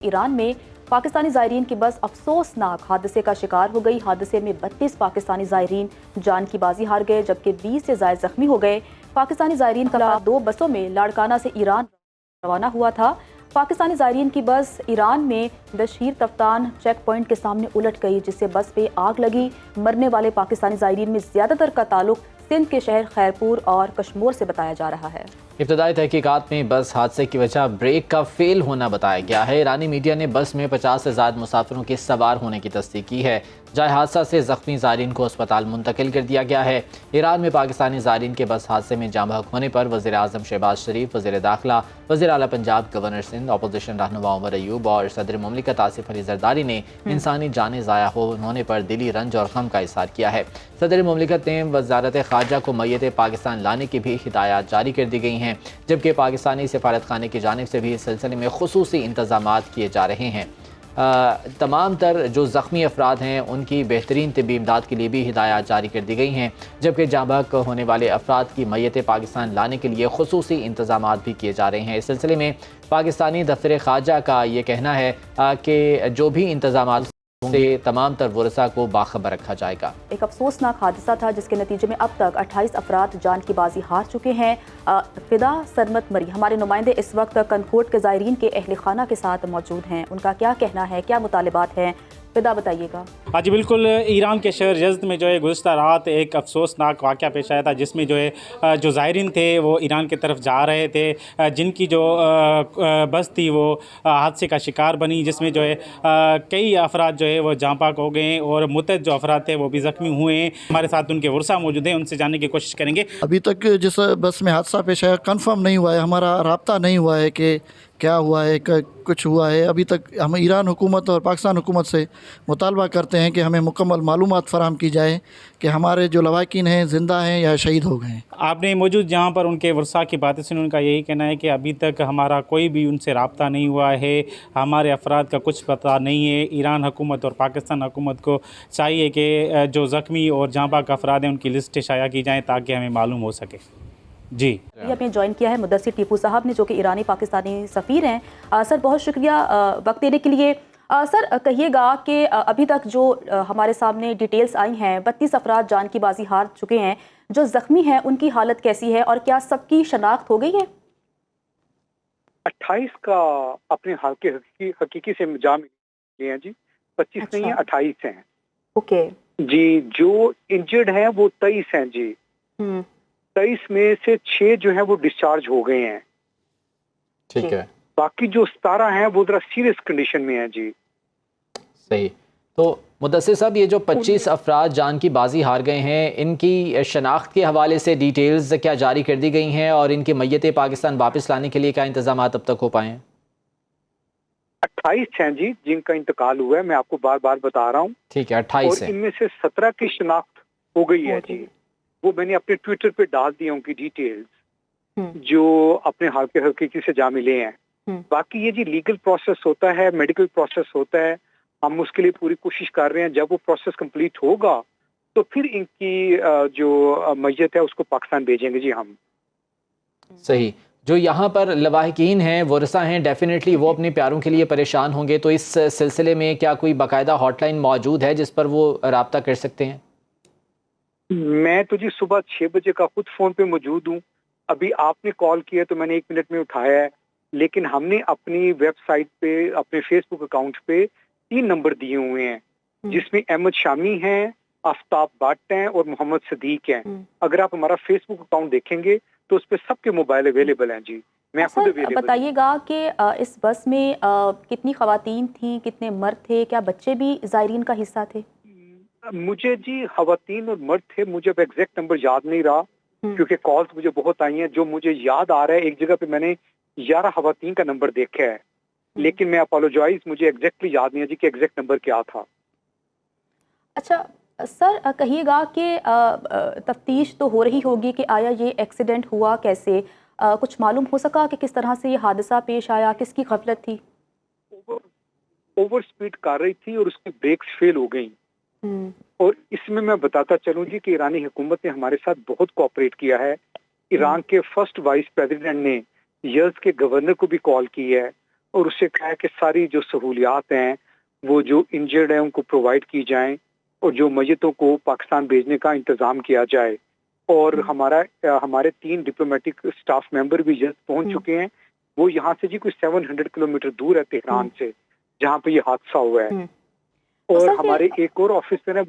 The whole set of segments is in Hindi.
ईरान में पाकिस्तानी ज़ायरीन की बस अफसोसनाक हादसे का शिकार हो गई। हादसे में 32 पाकिस्तानी ज़ायरीन जान की बाजी हार गए, जबकि 20 से ज़ायद जख्मी हो गए। पाकिस्तानी ज़ायरीन का 2 बसों में लाड़काना से ईरान रवाना हुआ था। पाकिस्तानी ज़ायरीन की बस ईरान में बशीर तफ्तान चेक पॉइंट के सामने उलट गई, जिससे बस पे आग लगी। मरने वाले पाकिस्तानी ज़ायरीन में ज़्यादातर का ताल्लुक सिंध के शहर खैरपुर और कश्मीर से बताया जा रहा है। इब्तदाई तहकीकात में बस हादसे की वजह ब्रेक का फेल होना बताया गया है। ईरानी मीडिया ने बस में 50 से ज़्यादा मुसाफिरों के सवार होने की तस्दीक की है। जाए हादसा से ज़ख्मी ज़ायरीन को अस्पताल मुंतकिल कर दिया गया है। ईरान में पाकिस्तानी ज़ायरीन के बस हादसे में जाँ बहक होने पर वज़ीर आज़म शहबाज शरीफ, वज़ीर दाखिला, वज़ीर आला पंजाब, गवर्नर सिंध, अपोजिशन रहनुमा उमर अयूब और सदर मुमलिकत आसिफ अली जरदारी ने इंसानी जानें ज़ाया होने पर दिली रंज और गम का इज़हार किया है। सदर मुमलिकत ने वज़ारत ख़ारजा को मैयत पाकिस्तान लाने की भी हिदायत जारी कर दी गई हैं, जबकि पाकिस्तानी सफारत खाने की जानिब से भी इस सिलसिले में खुसूसी इंतज़ामात किए जा रहे हैं। तमाम तर जो ज़ख्मी अफराद हैं उनकी बेहतरीन तिब्बी इमदाद के लिए भी हिदायत जारी कर दी गई हैं, जबकि जाँ बहक होने वाले अफराद की मैयत पाकिस्तान लाने के लिए खुसूसी इंतज़ामात भी किए जा रहे हैं। इस सिलसिले में पाकिस्तानी दफ्तर ख़ारजा का ये कहना है कि जो भी इंतज़ामात से तमाम तर वरसा को बाखबर रखा जाएगा। एक अफसोसनाक हादसा था जिसके नतीजे में अब तक 28 अफराद जान की बाजी हार चुके हैं। फिदा सरमत मरी हमारे नुमाइंदे इस वक्त कनकोट के ज़ायरीन के अहल खाना के साथ मौजूद हैं। उनका क्या कहना है, क्या मुतालिबात हैं, फिदा बताइएगा। हाँ जी बिल्कुल, ईरान के शहर यज़्द में जो है गुज़श्ता रात एक अफसोसनाक वाक़या पेश आया था, जिसमें जो है जो ज़ायरीन थे वो ईरान की तरफ जा रहे थे, जिनकी जो बस थी वो हादसे का शिकार बनी, जिसमें जो है कई अफराद जो है वो जाँ बहक हो गए और मुतअद्दिद जो अफराद थे वो भी ज़ख्मी हुए हैं। हमारे साथ उनके वर्सा मौजूद हैं, उनसे जानने की कोशिश करेंगे। अभी तक जिस बस में हादसा पेश आया कन्फर्म नहीं हुआ है, हमारा राब्ता नहीं हुआ है कि क्या हुआ है, कुछ हुआ है। अभी तक हम ईरान हुकूमत और पाकिस्तान हुकूमत से मुतालबा करते हैं कि हमें मुकम्मल मालूमात फ़राहम की जाए कि हमारे जो लवाकिन हैं ज़िंदा हैं या शहीद हो गए हैं। आपने मौजूद जहाँ पर उनके वर्सा की बातें सुनी, उनका यही कहना है कि अभी तक हमारा कोई भी उनसे रब्ता नहीं हुआ है, हमारे अफराद का कुछ पता नहीं है। ईरान हुकूमत और पाकिस्तान हुकूमत को चाहिए कि जो ज़ख्मी और जाँ बहक अफराद हैं उनकी लिस्ट शाया की जाएँ ताकि हमें मालूम हो सके। जी आपने ज्वाइन किया है मुदस्सिर टीपू साहब ने, जो कि ईरानी पाकिस्तानी सफ़ीर हैं। सर बहुत शुक्रिया वक्त देने के लिए। सर कहिएगा कि अभी तक जो हमारे सामने डिटेल्स आई हैं, 32 अफराद जान की बाजी हार चुके हैं, जो ज़ख्मी हैं उनकी हालत कैसी है और क्या सबकी शनाख्त हो गई है? 28 का अपने हाल के हकीकी से जा मिले हैं जी। 25 नहीं है, 28 हैं। ओके जी, जो इंजर्ड हैं वो 23 हैं जी। 23 में से 6 जो है वो डिस्चार्ज हो गए हैं। ठीक है, बाकी जो 17 हैं वो जरा सीरियस कंडीशन में हैं जी। सही। तो मुदस्सिर साहब, ये जो 25 अफराद जान की बाजी हार गए हैं, इनकी शनाख्त के हवाले से डिटेल्स क्या जारी कर दी गई हैं और इनकी मैयत पाकिस्तान वापस लाने के लिए क्या इंतजाम अब तक हो पाए हैं? 28 हैं जी जिनका इंतकाल हुआ है, मैं आपको बार बार बता रहा हूँ। ठीक है, 28 और है। इनमें से 17 की शनाख्त हो गई है जी। वो मैंने अपने ट्विटर पे डाल दिया उनकी डिटेल्स, जो अपने हाल के हकीकी से जा मिले हैं। बाकी ये जी लीगल प्रोसेस होता है, मेडिकल प्रोसेस होता है, हम उसके लिए पूरी कोशिश कर रहे हैं। जब वो प्रोसेस कंप्लीट होगा तो फिर इनकी जो मैयत है उसको पाकिस्तान भेजेंगे जी हम। सही। जो यहाँ पर लवाहिकीन हैं, वरसा हैं, डेफिनेटली वो अपने प्यारों के लिए परेशान होंगे, तो इस सिलसिले में क्या कोई बाकायदा हॉटलाइन मौजूद है जिस पर वो राब्ता कर सकते हैं? मैं तो जी सुबह 6 बजे का खुद फोन पे मौजूद हूँ। अभी आपने कॉल किया तो मैंने 1 मिनट में उठाया है, लेकिन हमने अपनी वेबसाइट पे, अपने फेसबुक अकाउंट पे 3 नंबर दिए हुए हैं, जिसमें अहमद शामी हैं, आफ्ताब भट्ट हैं और मोहम्मद सदीक हैं। अगर आप हमारा फेसबुक अकाउंट देखेंगे तो उस पे सबके मोबाइल अवेलेबल हैं जी। मैं खुद अवेलेबल। बताइएगा कि इस बस में कितनी खवातीन थी, कितने मर्द थे, क्या बच्चे भी ज़ायरीन का हिस्सा थे? मुझे जी खवातीन और मर्द थे, मुझे अब एग्जैक्ट नंबर याद नहीं रहा क्योंकि कॉल्स मुझे बहुत आई हैं। जो मुझे याद आ रहा है, एक जगह पे मैंने 11 खवातीन का नंबर देखा है, लेकिन मैं अपोलोजाइज, मुझे एग्जैक्टली याद नहीं है जी कि एग्जैक्ट नंबर क्या था। अच्छा सर कहिएगा कि तफ्तीश तो हो रही होगी कि आया ये एक्सीडेंट हुआ कैसे, कुछ मालूम हो सका कि किस तरह से ये हादसा पेश आया, किसकी गफलत थी? ओवर स्पीड कर रही थी और उसकी ब्रेक्स फेल हो गई। और इसमें मैं बताता चलूं जी कि ईरानी हुकूमत ने हमारे साथ बहुत कोऑपरेट किया है। ईरान के फर्स्ट वाइस प्रेसिडेंट ने यज़्द के गवर्नर को भी कॉल की है और उससे कहा है कि सारी जो सहूलियात हैं वो जो इंजर्ड हैं उनको प्रोवाइड की जाएं और जो मैयतों को पाकिस्तान भेजने का इंतज़ाम किया जाए। और हमारे 3 डिप्लोमेटिक स्टाफ मेंबर भी जल्द पहुंच चुके हैं। वो यहाँ से जी कोई 700 किलोमीटर दूर है तेहरान से, जहाँ पे ये हादसा हुआ है। और सर, हमारे एक और ऑफिसर है।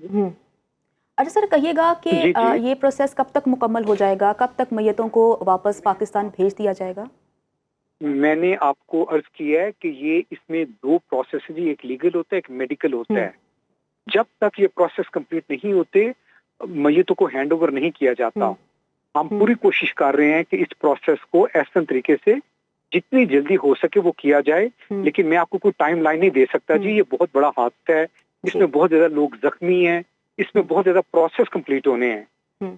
अच्छा सर, कहिएगा कि जी, जी। ये प्रोसेस कब तक मुकम्मल हो जाएगा, कब तक मैयतों को वापस पाकिस्तान भेज दिया जाएगा? मैंने आपको अर्ज किया है कि ये इसमें 2 प्रोसेस है जी, एक लीगल होता है, एक मेडिकल होता है। जब तक ये प्रोसेस कंप्लीट नहीं होते मैयतों को हैंड ओवर नहीं किया जाता। हम पूरी कोशिश कर रहे हैं कि इस प्रोसेस को ऐसे तरीके से जितनी जल्दी हो सके वो किया जाए, लेकिन मैं आपको कोई टाइम लाइन नहीं दे सकता जी। ये बहुत बड़ा हादसा है, इसमें बहुत ज्यादा लोग जख्मी हैं, इसमें बहुत ज्यादा प्रोसेस कंप्लीट होने हैं।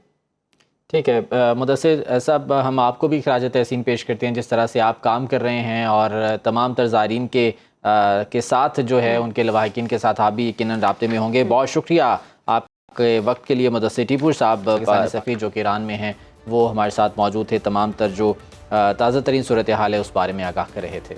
ठीक है मुदस्सिर साहब, हम आपको भी खराज तहसीन पेश करते हैं जिस तरह से आप काम कर रहे हैं और तमाम तर ज़ायरीन के साथ जो है उनके लवाहिकीन के साथ आप भी यकीनन राब्ते में होंगे। बहुत शुक्रिया आपके वक्त के लिए। मुदस्सिर टीपुर साहब सफ़ी जो कि ईरान में हैं वो हमारे साथ मौजूद थे, तमाम तर जो ताज़ा तरीन सूरत हाल है उस बारे में आगाह कर रहे थे।